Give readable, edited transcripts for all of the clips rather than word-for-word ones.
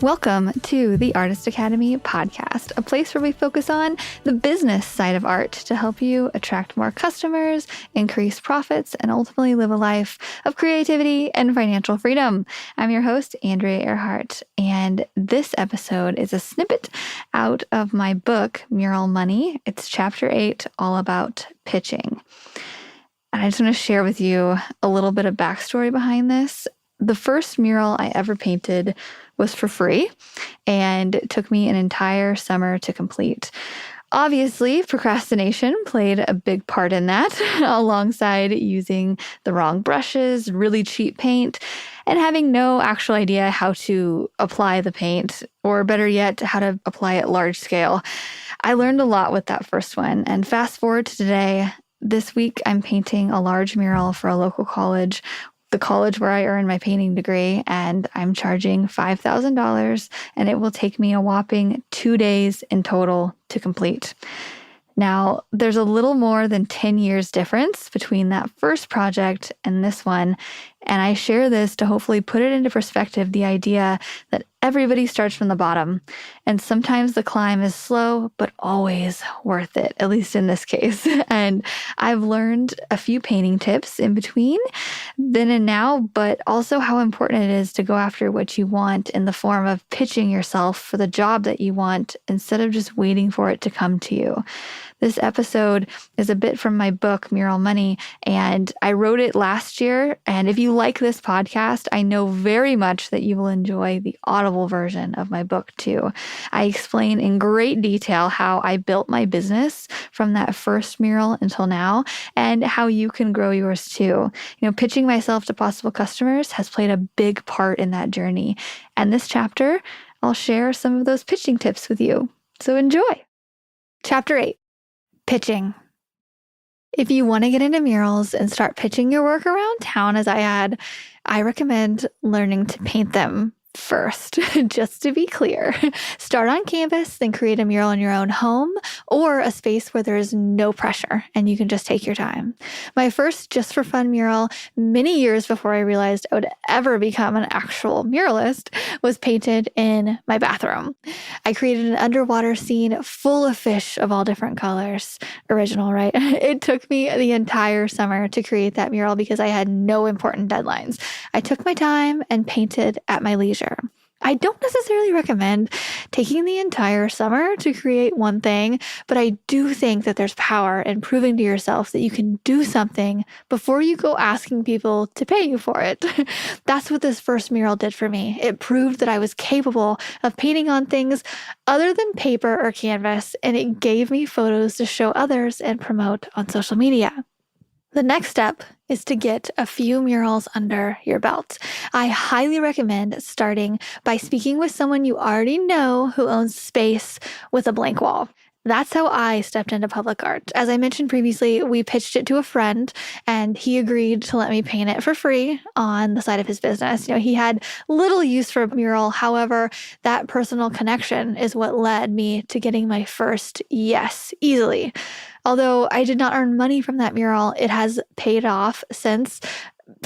Welcome to the Artist Academy podcast, a place where we focus on the business side of art to help you attract more customers, increase profits, and ultimately live a life of creativity and financial freedom. I'm your host, Andrea Earhart, and this episode is a snippet out of my book, Mural Money. It's chapter 8, all about pitching. And I just want to share with you a little bit of backstory behind this. The first mural I ever painted was for free, and it took me an entire summer to complete. Obviously, procrastination played a big part in that, alongside using the wrong brushes, really cheap paint, and having no actual idea how to apply the paint, or better yet, how to apply it large scale. I learned a lot with that first one, and fast forward to today. This week, I'm painting a large mural for a local college, the college where I earned my painting degree, and I'm charging $5,000, and it will take me a whopping 2 days in total to complete. Now, there's a little more than 10 years difference between that first project and this one, and I share this to hopefully put it into perspective, the idea that everybody starts from the bottom, and sometimes the climb is slow, but always worth it, at least in this case. And I've learned a few painting tips in between then and now, but also how important it is to go after what you want in the form of pitching yourself for the job that you want instead of just waiting for it to come to you. This episode is a bit from my book, Mural Money, and I wrote it last year. And if you like this podcast, I know very much that you will enjoy the audible version of my book too. I explain in great detail how I built my business from that first mural until now, and how you can grow yours too. Pitching myself to possible customers has played a big part in that journey. And this chapter, I'll share some of those pitching tips with you. So enjoy. Chapter 8. Pitching. If you want to get into murals and start pitching your work around town as I had, I recommend learning to paint them first. Just to be clear, start on canvas, then create a mural in your own home or a space where there is no pressure and you can just take your time. My first just for fun mural, many years before I realized I would ever become an actual muralist, was painted in my bathroom. I created an underwater scene full of fish of all different colors. Original, right? It took me the entire summer to create that mural because I had no important deadlines. I took my time and painted at my leisure. I don't necessarily recommend taking the entire summer to create one thing, but I do think that there's power in proving to yourself that you can do something before you go asking people to pay you for it. That's what this first mural did for me. It proved that I was capable of painting on things other than paper or canvas, and it gave me photos to show others and promote on social media. The next step is to get a few murals under your belt. I highly recommend starting by speaking with someone you already know who owns space with a blank wall. That's how I stepped into public art. As I mentioned previously, we pitched it to a friend and he agreed to let me paint it for free on the side of his business. He had little use for a mural. However, that personal connection is what led me to getting my first yes easily. Although I did not earn money from that mural, it has paid off since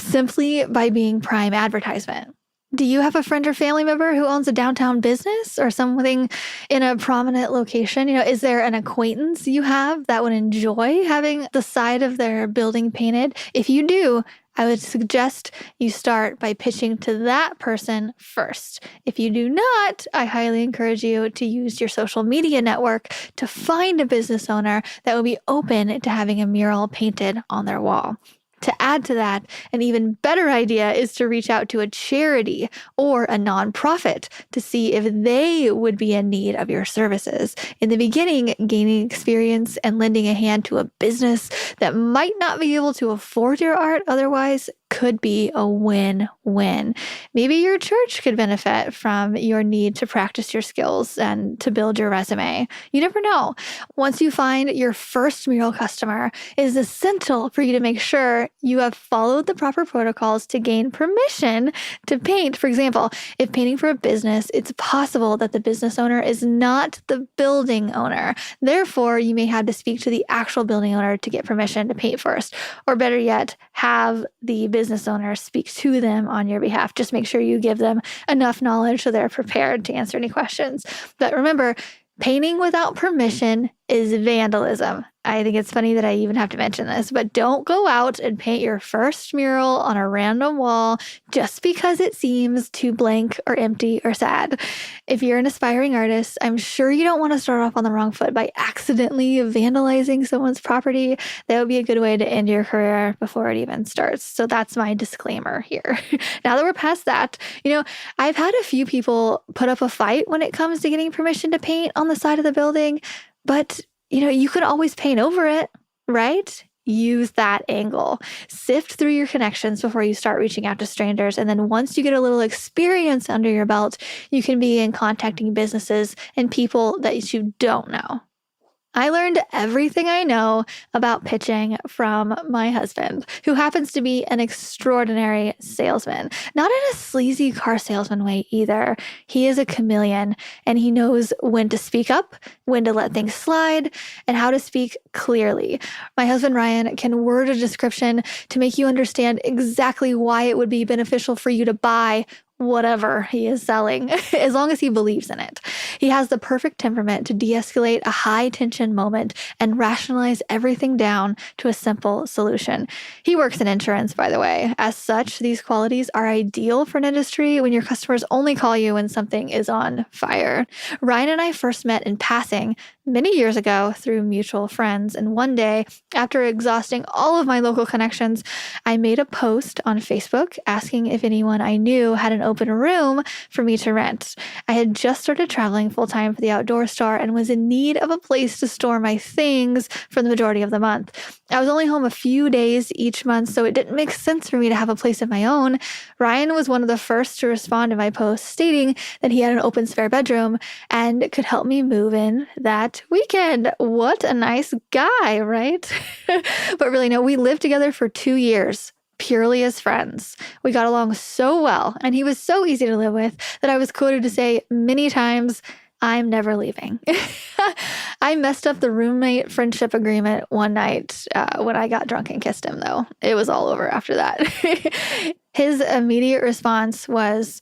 simply by being prime advertisement. Do you have a friend or family member who owns a downtown business or something in a prominent location? Is there an acquaintance you have that would enjoy having the side of their building painted? If you do, I would suggest you start by pitching to that person first. If you do not, I highly encourage you to use your social media network to find a business owner that would be open to having a mural painted on their wall. To add to that, an even better idea is to reach out to a charity or a nonprofit to see if they would be in need of your services. In the beginning, gaining experience and lending a hand to a business that might not be able to afford your art otherwise could be a win-win. Maybe your church could benefit from your need to practice your skills and to build your resume. You never know. Once you find your first mural customer, it is essential for you to make sure you have followed the proper protocols to gain permission to paint. For example, if painting for a business, it's possible that the business owner is not the building owner. Therefore, you may have to speak to the actual building owner to get permission to paint first. Or better yet, have the business owner speak to them on your behalf. Just make sure you give them enough knowledge so they're prepared to answer any questions. But remember, painting without permission is vandalism. I think it's funny that I even have to mention this, but don't go out and paint your first mural on a random wall just because it seems too blank or empty or sad. If you're an aspiring artist, I'm sure you don't want to start off on the wrong foot by accidentally vandalizing someone's property. That would be a good way to end your career before it even starts. So that's my disclaimer here. Now that we're past that, I've had a few people put up a fight when it comes to getting permission to paint on the side of the building, but you could always paint over it, right? Use that angle. Sift through your connections before you start reaching out to strangers. And then once you get a little experience under your belt, you can begin contacting businesses and people that you don't know. I learned everything I know about pitching from my husband, who happens to be an extraordinary salesman. Not in a sleazy car salesman way either. He is a chameleon, and he knows when to speak up, when to let things slide, and how to speak clearly. My husband, Ryan, can word a description to make you understand exactly why it would be beneficial for you to buy whatever he is selling, as long as he believes in it. He has the perfect temperament to de-escalate a high-tension moment and rationalize everything down to a simple solution. He works in insurance, by the way. As such, these qualities are ideal for an industry when your customers only call you when something is on fire. Ryan and I first met in passing many years ago through mutual friends, and one day, after exhausting all of my local connections, I made a post on Facebook asking if anyone I knew had an open room for me to rent. I had just started traveling full-time for the outdoor store and was in need of a place to store my things for the majority of the month. I was only home a few days each month, so it didn't make sense for me to have a place of my own. Ryan was one of the first to respond to my post, stating that he had an open spare bedroom and could help me move in that weekend. What a nice guy, right? But really, no, we lived together for 2 years, purely as friends. We got along so well, and he was so easy to live with that I was quoted to say many times, "I'm never leaving." I messed up the roommate friendship agreement one night when I got drunk and kissed him, though. It was all over after that. His immediate response was,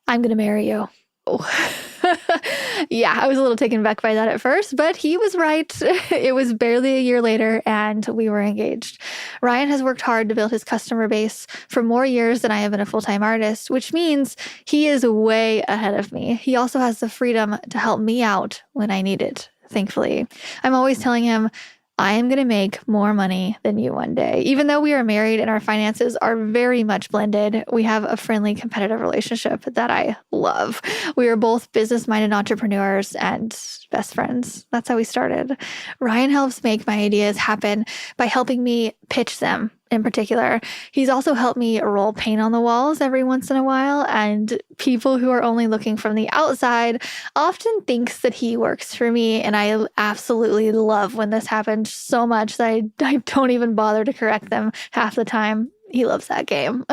"I'm going to marry you." Oh. Yeah, I was a little taken back by that at first, but he was right. It was barely a year later, and we were engaged. Ryan has worked hard to build his customer base for more years than I have been a full-time artist, which means he is way ahead of me. He also has the freedom to help me out when I need it, thankfully. I'm always telling him, I am going to make more money than you one day. Even though we are married and our finances are very much blended, we have a friendly, competitive relationship that I love. We are both business-minded entrepreneurs and best friends. That's how we started. Ryan helps make my ideas happen by helping me pitch them. In particular, he's also helped me roll paint on the walls every once in a while, and people who are only looking from the outside often thinks that he works for me, and I absolutely love when this happens so much that I don't even bother to correct them half the time. He loves that game.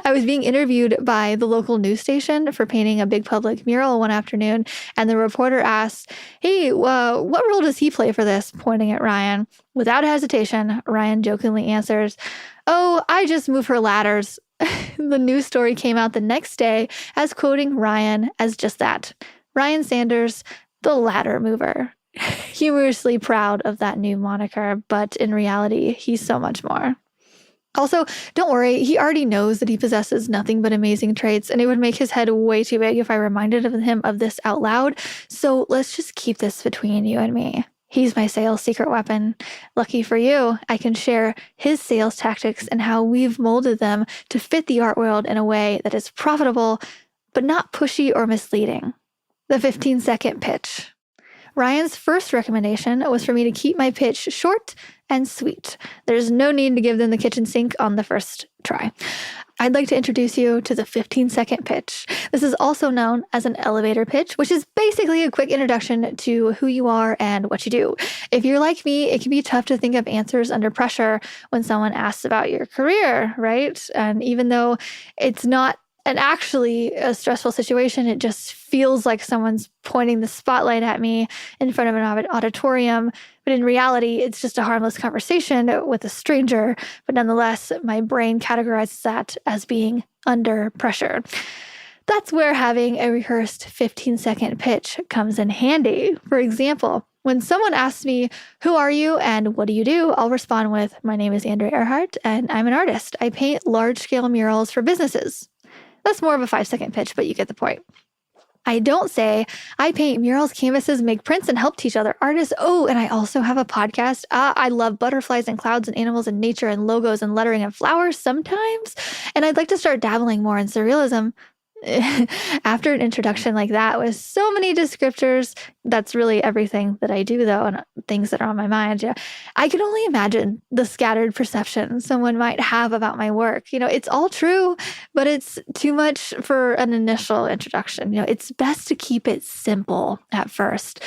I was being interviewed by the local news station for painting a big public mural one afternoon, and the reporter asked, "Hey, what role does he play for this?" pointing at Ryan. Without hesitation, Ryan jokingly answers, "Oh, I just move her ladders." The news story came out the next day as quoting Ryan as just that. Ryan Sanders, the ladder mover. Humorously proud of that new moniker, but in reality, he's so much more. Also, don't worry, he already knows that he possesses nothing but amazing traits, and it would make his head way too big if I reminded him of this out loud. So let's just keep this between you and me. He's my sales secret weapon. Lucky for you, I can share his sales tactics and how we've molded them to fit the art world in a way that is profitable, but not pushy or misleading. The 15-second pitch. Ryan's first recommendation was for me to keep my pitch short and sweet. There's no need to give them the kitchen sink on the first try. I'd like to introduce you to the 15-second pitch. This is also known as an elevator pitch, which is basically a quick introduction to who you are and what you do. If you're like me, it can be tough to think of answers under pressure when someone asks about your career, right? And even though it's not and actually a stressful situation. It just feels like someone's pointing the spotlight at me in front of an auditorium. But in reality, it's just a harmless conversation with a stranger. But nonetheless, my brain categorizes that as being under pressure. That's where having a rehearsed 15-second pitch comes in handy. For example, when someone asks me, "Who are you and what do you do?" I'll respond with, "My name is Andrea Earhart and I'm an artist. I paint large-scale murals for businesses." That's more of a 5-second pitch, but you get the point. I don't say, "I paint murals, canvases, make prints, and help teach other artists. Oh, and I also have a podcast. I love butterflies and clouds and animals and nature and logos and lettering and flowers sometimes. And I'd like to start dabbling more in surrealism." After an introduction like that with so many descriptors, that's really everything that I do, though, and things that are on my mind. Yeah, I can only imagine the scattered perception someone might have about my work. It's all true, but it's too much for an initial introduction. It's best to keep it simple at first.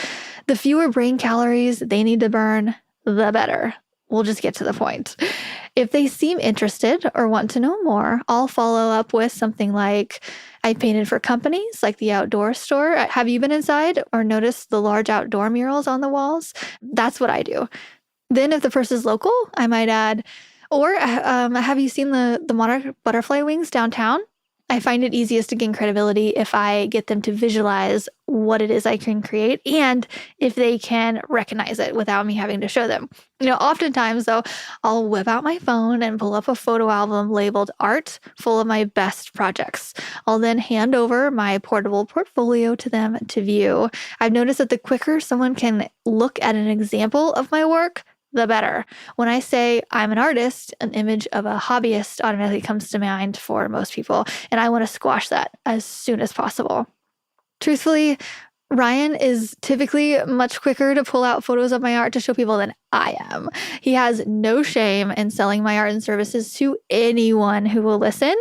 The fewer brain calories they need to burn, the better. We'll just get to the point. If they seem interested or want to know more, I'll follow up with something like, "I painted for companies like the outdoor store. Have you been inside or noticed the large outdoor murals on the walls?" That's what I do. Then if the person's local, I might add, "Or have you seen the monarch butterfly wings downtown?" I find it easiest to gain credibility if I get them to visualize what it is I can create and if they can recognize it without me having to show them. Oftentimes, though, I'll whip out my phone and pull up a photo album labeled "Art" full of my best projects. I'll then hand over my portable portfolio to them to view. I've noticed that the quicker someone can look at an example of my work, the better. When I say I'm an artist, an image of a hobbyist automatically comes to mind for most people, and I want to squash that as soon as possible. Truthfully, Ryan is typically much quicker to pull out photos of my art to show people than I am. He has no shame in selling my art and services to anyone who will listen.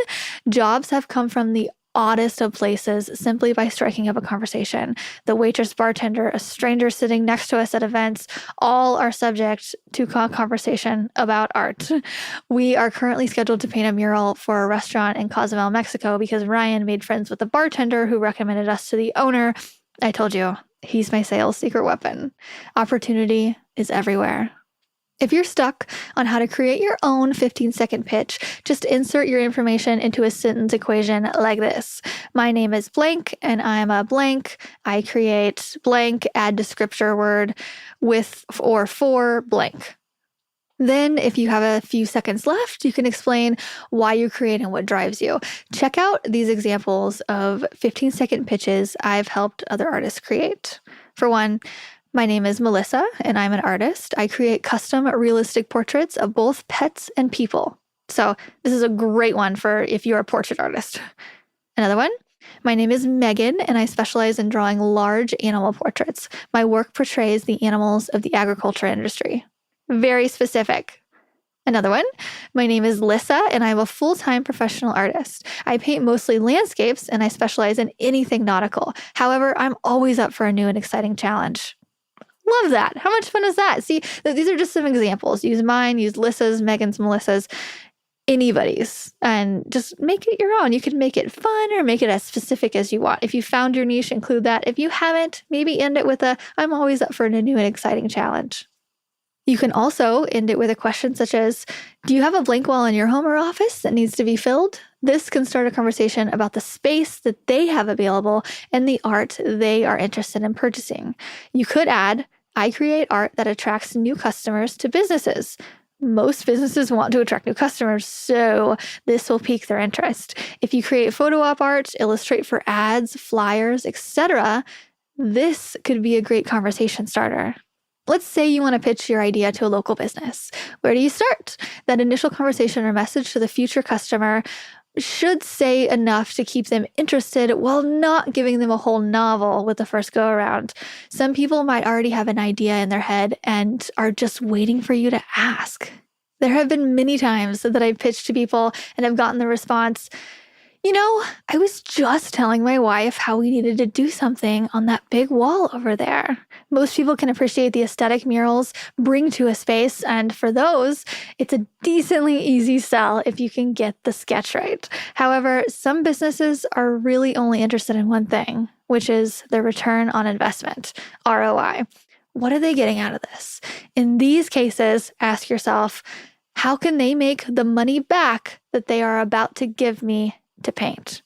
Jobs have come from the oddest of places simply by striking up a conversation. The waitress, bartender, a stranger sitting next to us at events, all are subject to conversation about art. We are currently scheduled to paint a mural for a restaurant in Cozumel, Mexico, because Ryan made friends with the bartender who recommended us to the owner. I told you, he's my sales secret weapon. Opportunity is everywhere. If you're stuck on how to create your own 15-second pitch, just insert your information into a sentence equation like this. "My name is blank and I'm a blank. I create blank, add descriptor word with or for blank." Then, if you have a few seconds left, you can explain why you create and what drives you. Check out these examples of 15-second pitches I've helped other artists create. For one, "My name is Melissa, and I'm an artist. I create custom realistic portraits of both pets and people." So this is a great one for if you're a portrait artist. Another one, "My name is Megan, and I specialize in drawing large animal portraits. My work portrays the animals of the agriculture industry." Very specific. Another one, "My name is Lissa, and I'm a full-time professional artist. I paint mostly landscapes, and I specialize in anything nautical. However, I'm always up for a new and exciting challenge." Love that. How much fun is that? See, these are just some examples. Use mine, use Lissa's, Megan's, Melissa's, anybody's, and just make it your own. You can make it fun or make it as specific as you want. If you found your niche, include that. If you haven't, maybe end it with "I'm always up for a new and exciting challenge." You can also end it with a question such as, "Do you have a blank wall in your home or office that needs to be filled?" This can start a conversation about the space that they have available and the art they are interested in purchasing. You could add, "I create art that attracts new customers to businesses." Most businesses want to attract new customers, so this will pique their interest. If you create photo op art, illustrate for ads, flyers, etc., this could be a great conversation starter. Let's say you want to pitch your idea to a local business. Where do you start? That initial conversation or message to the future customer should say enough to keep them interested while not giving them a whole novel with the first go around. Some people might already have an idea in their head and are just waiting for you to ask. There have been many times that I've pitched to people and have gotten the response, I was just telling my wife how we needed to do something on that big wall over there. Most people can appreciate the aesthetic murals bring to a space, and for those, it's a decently easy sell if you can get the sketch right. However, some businesses are really only interested in one thing, which is the return on investment, ROI. What are they getting out of this? In these cases, ask yourself, how can they make the money back that they are about to give me to paint?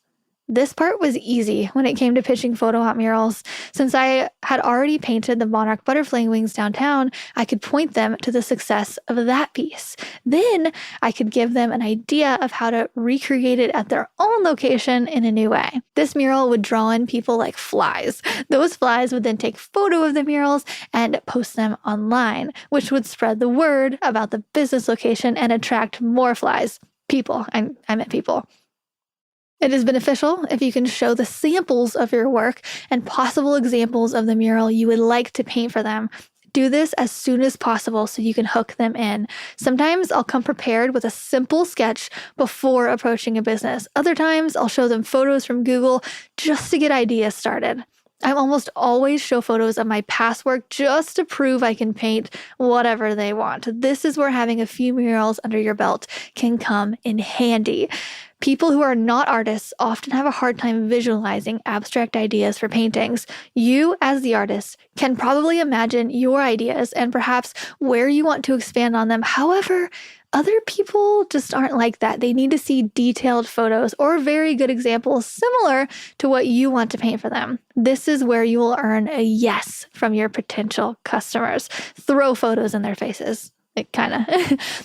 This part was easy when it came to pitching photo op murals. Since I had already painted the monarch butterfly wings downtown, I could point them to the success of that piece. Then I could give them an idea of how to recreate it at their own location in a new way. This mural would draw in people like flies. Those flies would then take photo of the murals and post them online, which would spread the word about the business location and attract more flies. People. I meant people. It is beneficial if you can show the samples of your work and possible examples of the mural you would like to paint for them. Do this as soon as possible so you can hook them in. Sometimes I'll come prepared with a simple sketch before approaching a business. Other times I'll show them photos from Google just to get ideas started. I almost always show photos of my past work just to prove I can paint whatever they want. This is where having a few murals under your belt can come in handy. People who are not artists often have a hard time visualizing abstract ideas for paintings. You, as the artist, can probably imagine your ideas and perhaps where you want to expand on them. However, other people just aren't like that. They need to see detailed photos or very good examples similar to what you want to paint for them. This is where you will earn a yes from your potential customers. Throw photos in their faces.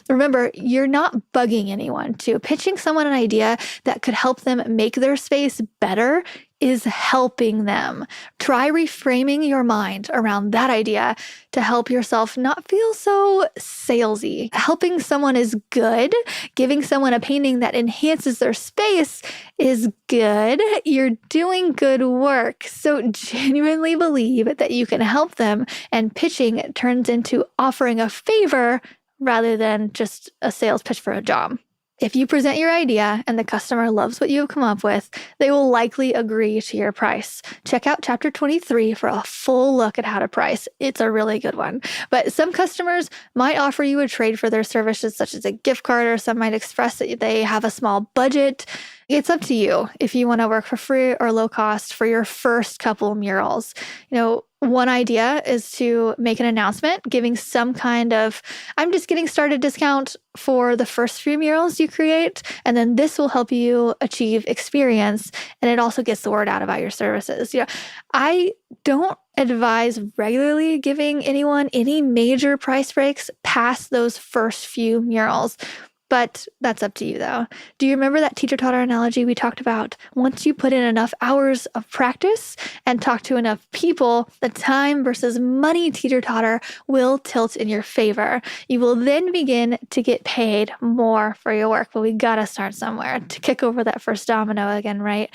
Remember, you're not bugging anyone too. Pitching someone an idea that could help them make their space better is helping them. Try reframing your mind around that idea to help yourself not feel so salesy. Helping someone is good. Giving someone a painting that enhances their space is good. You're doing good work. So genuinely believe that you can help them, and pitching turns into offering a favor rather than just a sales pitch for a job. If you present your idea and the customer loves what you have come up with, they will likely agree to your price. Check out chapter 23 for a full look at how to price. It's a really good one. But some customers might offer you a trade for their services, such as a gift card, or some might express that they have a small budget. It's up to you if you want to work for free or low cost for your first couple murals. One idea is to make an announcement giving some kind of, I'm just getting started discount for the first few murals you create. And then this will help you achieve experience. And it also gets the word out about your services. I don't advise regularly giving anyone any major price breaks past those first few murals. But that's up to you, though. Do you remember that teeter-totter analogy we talked about? Once you put in enough hours of practice and talk to enough people, the time versus money teeter-totter will tilt in your favor. You will then begin to get paid more for your work, but we gotta start somewhere to kick over that first domino again, right?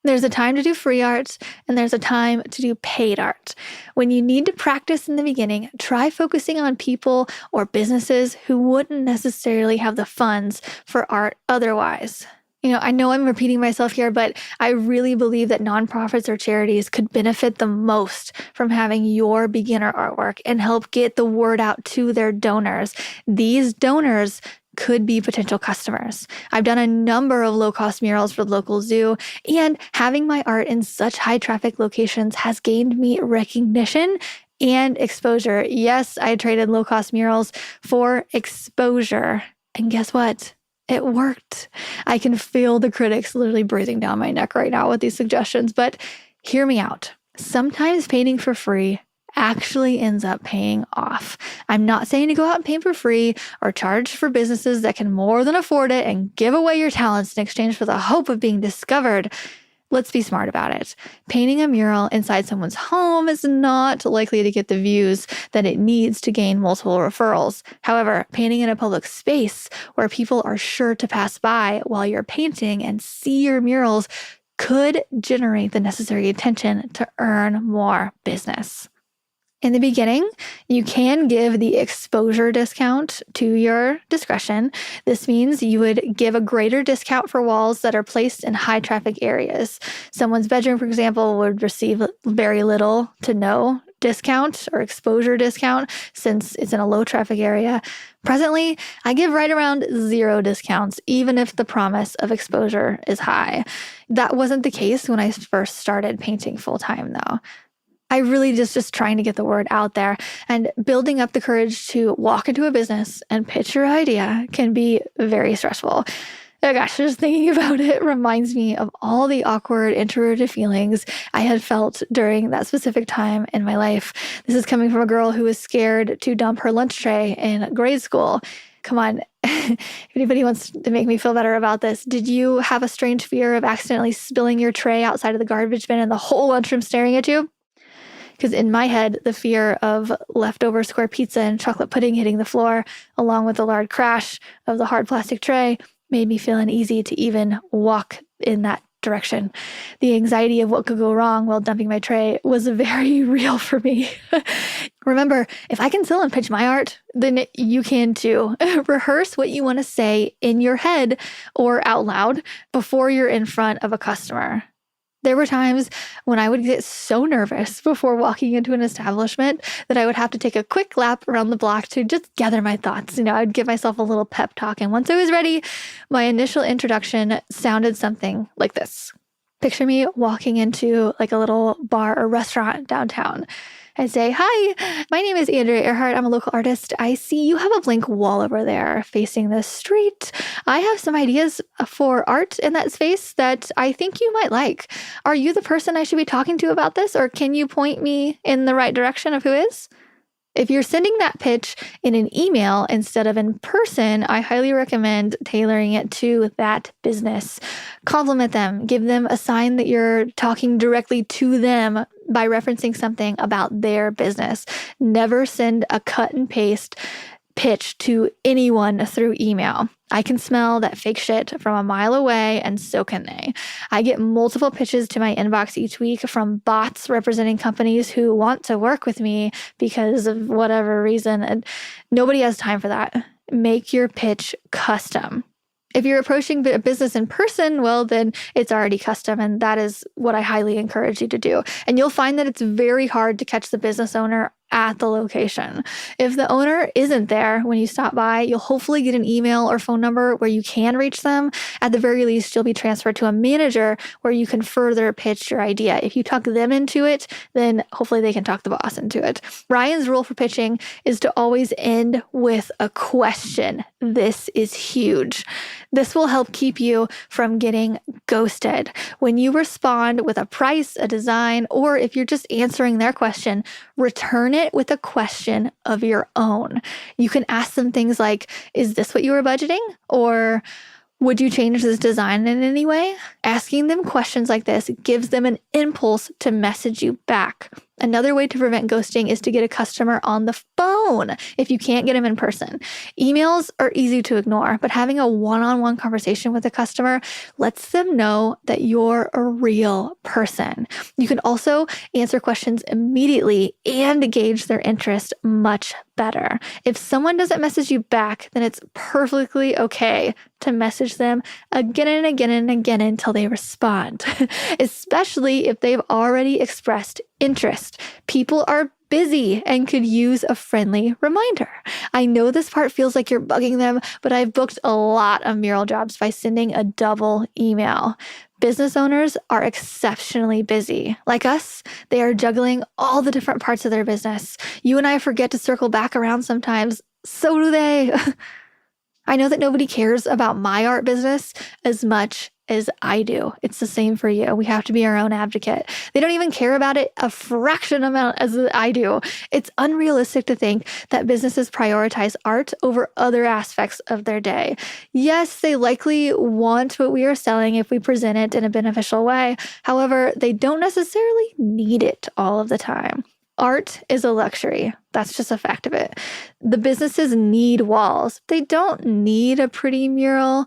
There's a time to do free art, and there's a time to do paid art. When you need to practice in the beginning, try focusing on people or businesses who wouldn't necessarily have the funds for art otherwise. I know I'm repeating myself here, but I really believe that nonprofits or charities could benefit the most from having your beginner artwork and help get the word out to their donors. These donors could be potential customers. I've done a number of low-cost murals for the local zoo, and having my art in such high-traffic locations has gained me recognition and exposure. Yes, I traded low-cost murals for exposure. And guess what? It worked. I can feel the critics literally breathing down my neck right now with these suggestions, but hear me out. Sometimes painting for free actually ends up paying off. I'm not saying to go out and paint for free or charge for businesses that can more than afford it and give away your talents in exchange for the hope of being discovered. Let's be smart about it. Painting a mural inside someone's home is not likely to get the views that it needs to gain multiple referrals. However, painting in a public space where people are sure to pass by while you're painting and see your murals could generate the necessary attention to earn more business. In the beginning, you can give the exposure discount to your discretion. This means you would give a greater discount for walls that are placed in high traffic areas. Someone's bedroom, for example, would receive very little to no discount or exposure discount since it's in a low traffic area. Presently, I give right around 0 discounts, even if the promise of exposure is high. That wasn't the case when I first started painting full-time, though. I really just trying to get the word out there, and building up the courage to walk into a business and pitch your idea can be very stressful. Oh gosh, just thinking about it reminds me of all the awkward, introverted feelings I had felt during that specific time in my life. This is coming from a girl who was scared to dump her lunch tray in grade school. Come on, if anybody wants to make me feel better about this, did you have a strange fear of accidentally spilling your tray outside of the garbage bin and the whole lunchroom staring at you? Because in my head, the fear of leftover square pizza and chocolate pudding hitting the floor, along with the loud crash of the hard plastic tray, made me feel uneasy to even walk in that direction. The anxiety of what could go wrong while dumping my tray was very real for me. Remember, if I can sell and pitch my art, then you can too. Rehearse what you want to say in your head or out loud before you're in front of a customer. There were times when I would get so nervous before walking into an establishment that I would have to take a quick lap around the block to just gather my thoughts. I'd give myself a little pep talk. And once I was ready, my initial introduction sounded something like this. Picture me walking into like a little bar or restaurant downtown. I'd say, "Hi, my name is Andrea Earhart. I'm a local artist. I see you have a blank wall over there facing the street. I have some ideas for art in that space that I think you might like. Are you the person I should be talking to about this, or can you point me in the right direction of who is?" If you're sending that pitch in an email instead of in person, I highly recommend tailoring it to that business. Compliment them. Give them a sign that you're talking directly to them by referencing something about their business. Never send a cut and paste pitch to anyone through email. I can smell that fake shit from a mile away, and so can they. I get multiple pitches to my inbox each week from bots representing companies who want to work with me because of whatever reason, and nobody has time for that. Make your pitch custom. If you're approaching a business in person, well, then it's already custom, and that is what I highly encourage you to do. And you'll find that it's very hard to catch the business owner at the location. If the owner isn't there when you stop by, you'll hopefully get an email or phone number where you can reach them. At the very least, you'll be transferred to a manager where you can further pitch your idea. If you talk them into it, then hopefully they can talk the boss into it. Ryan's rule for pitching is to always end with a question. This is huge. This will help keep you from getting ghosted. When you respond with a price, a design, or if you're just answering their question, return it with a question of your own. You can ask them things like, "Is this what you were budgeting?" Or, "Would you change this design in any way?" Asking them questions like this gives them an impulse to message you back. Another way to prevent ghosting is to get a customer on the phone if you can't get them in person. Emails are easy to ignore, but having a one-on-one conversation with a customer lets them know that you're a real person. You can also answer questions immediately and gauge their interest much better. If someone doesn't message you back, then it's perfectly okay to message them again and again and again until they respond, especially if they've already expressed interest. People are busy and could use a friendly reminder. I know this part feels like you're bugging them, but I've booked a lot of mural jobs by sending a double email. Business owners are exceptionally busy. Like us, they are juggling all the different parts of their business. You and I forget to circle back around sometimes. So do they. I know that nobody cares about my art business as much as I do. It's the same for you. We have to be our own advocate. They don't even care about it a fraction amount as I do. It's unrealistic to think that businesses prioritize art over other aspects of their day. Yes, they likely want what we are selling if we present it in a beneficial way. However, they don't necessarily need it all of the time. Art is a luxury. That's just a fact of it. The businesses need walls. They don't need a pretty mural.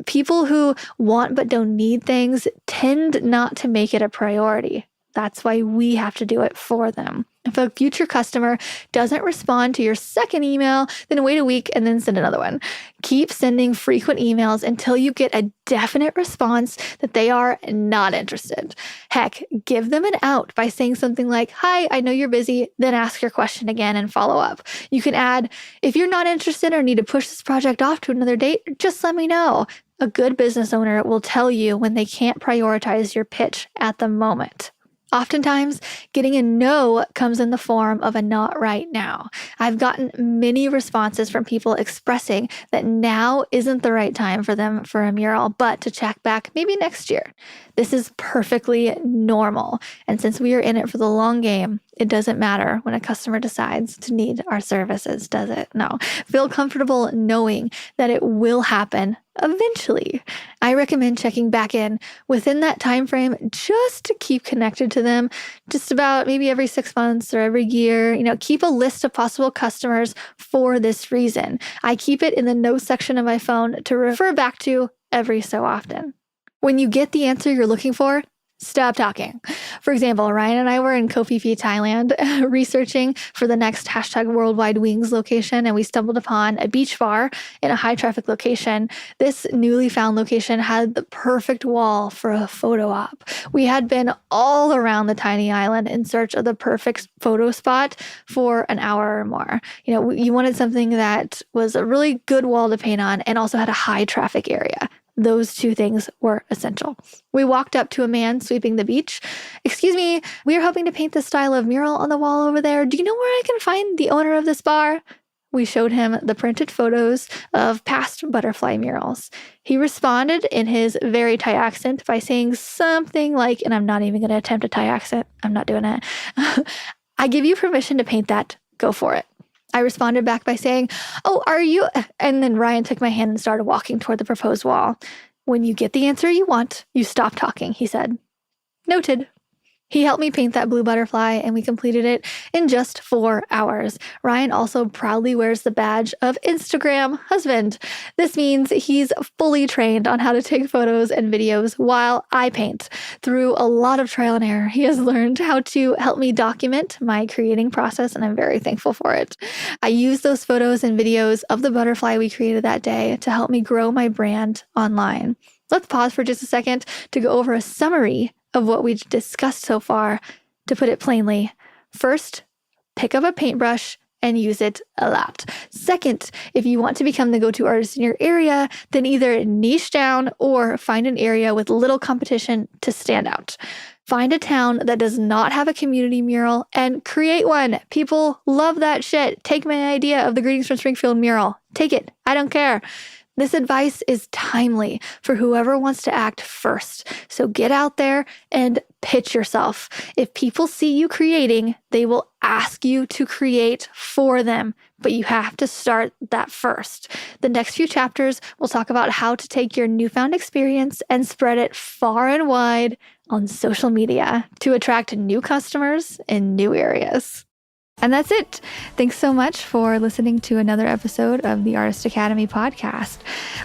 People who want but don't need things tend not to make it a priority. That's why we have to do it for them. If a future customer doesn't respond to your second email, then wait a week and then send another one. Keep sending frequent emails until you get a definite response that they are not interested. Heck, give them an out by saying something like, "Hi, I know you're busy," then ask your question again and follow up. You can add, "If you're not interested or need to push this project off to another date, just let me know." A good business owner will tell you when they can't prioritize your pitch at the moment. Oftentimes, getting a no comes in the form of a not right now. I've gotten many responses from people expressing that now isn't the right time for them for a mural, but to check back maybe next year. This is perfectly normal. And since we are in it for the long game, it doesn't matter when a customer decides to need our services, does it? No. Feel comfortable knowing that it will happen eventually. I recommend checking back in within that time frame just to keep connected to them, just about maybe every 6 months or every year. Keep a list of possible customers for this reason. I keep it in the notes section of my phone to refer back to every so often. When you get the answer you're looking for, stop talking. For example, Ryan and I were in Koh Phi Phi, Thailand, researching for the next #Worldwide Wings location, and we stumbled upon a beach bar in a high traffic location. This newly found location had the perfect wall for a photo op. We had been all around the tiny island in search of the perfect photo spot for an hour or more. You wanted something that was a really good wall to paint on and also had a high traffic area. Those two things were essential. We walked up to a man sweeping the beach. "Excuse me, we are hoping to paint this style of mural on the wall over there. Do you know where I can find the owner of this bar?" We showed him the printed photos of past butterfly murals. He responded in his very Thai accent by saying something like, and I'm not even going to attempt a Thai accent. I'm not doing it. "I give you permission to paint that. Go for it." I responded back by saying, "Oh, are you?" And then Ryan took my hand and started walking toward the proposed wall. "When you get the answer you want, you stop talking," he said. Noted. He helped me paint that blue butterfly, and we completed it in just 4 hours. Ryan also proudly wears the badge of Instagram husband. This means he's fully trained on how to take photos and videos while I paint. Through a lot of trial and error, he has learned how to help me document my creating process, and I'm very thankful for it. I use those photos and videos of the butterfly we created that day to help me grow my brand online. Let's pause for just a second to go over a summary of what we discussed so far. To put it plainly, first, pick up a paintbrush and use it a lot. Second, if you want to become the go-to artist in your area, then either niche down or find an area with little competition to stand out. Find a town that does not have a community mural and create one. People love that shit. Take my idea of the Greetings from Springfield mural. Take it. I don't care. This advice is timely for whoever wants to act first. So get out there and pitch yourself. If people see you creating, they will ask you to create for them, but you have to start that first. The next few chapters will talk about how to take your newfound experience and spread it far and wide on social media to attract new customers in new areas. And that's it. Thanks so much for listening to another episode of the Artist Academy podcast.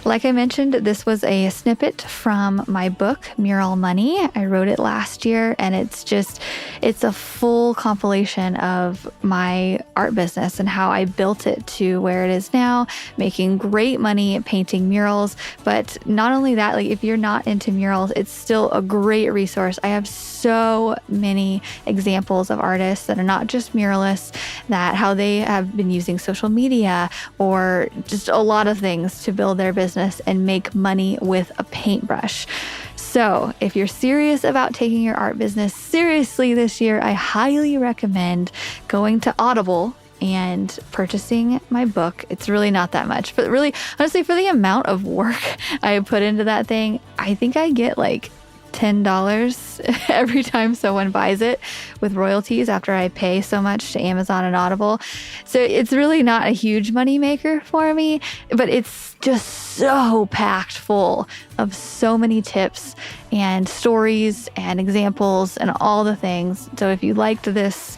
Like I mentioned, this was a snippet from my book, Mural Money. I wrote it last year, and it's a full compilation of my art business and how I built it to where it is now, making great money painting murals. But not only that, if you're not into murals, it's still a great resource. I have so many examples of artists that are not just muralists, that how they have been using social media or just a lot of things to build their business and make money with a paintbrush. So if you're serious about taking your art business seriously this year, I highly recommend going to Audible and purchasing my book. It's really not that much, but really, honestly, for the amount of work I put into that thing, I think I get $10 every time someone buys it with royalties after I pay so much to Amazon and Audible. So it's really not a huge money maker for me, but it's just so packed full of so many tips and stories and examples and all the things. So if you liked this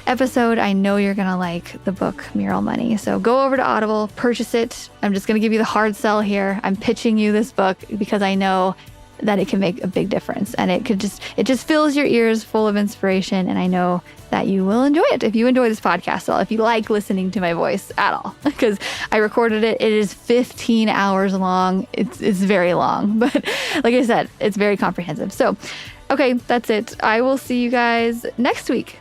episode, I know you're going to like the book Mural Money. So go over to Audible, purchase it. I'm just going to give you the hard sell here. I'm pitching you this book because I know that it can make a big difference. And it just fills your ears full of inspiration. And I know that you will enjoy it if you enjoy this podcast at all, if you like listening to my voice at all, because I recorded it. It is 15 hours long. It's very long, but like I said, it's very comprehensive. So, okay, that's it. I will see you guys next week.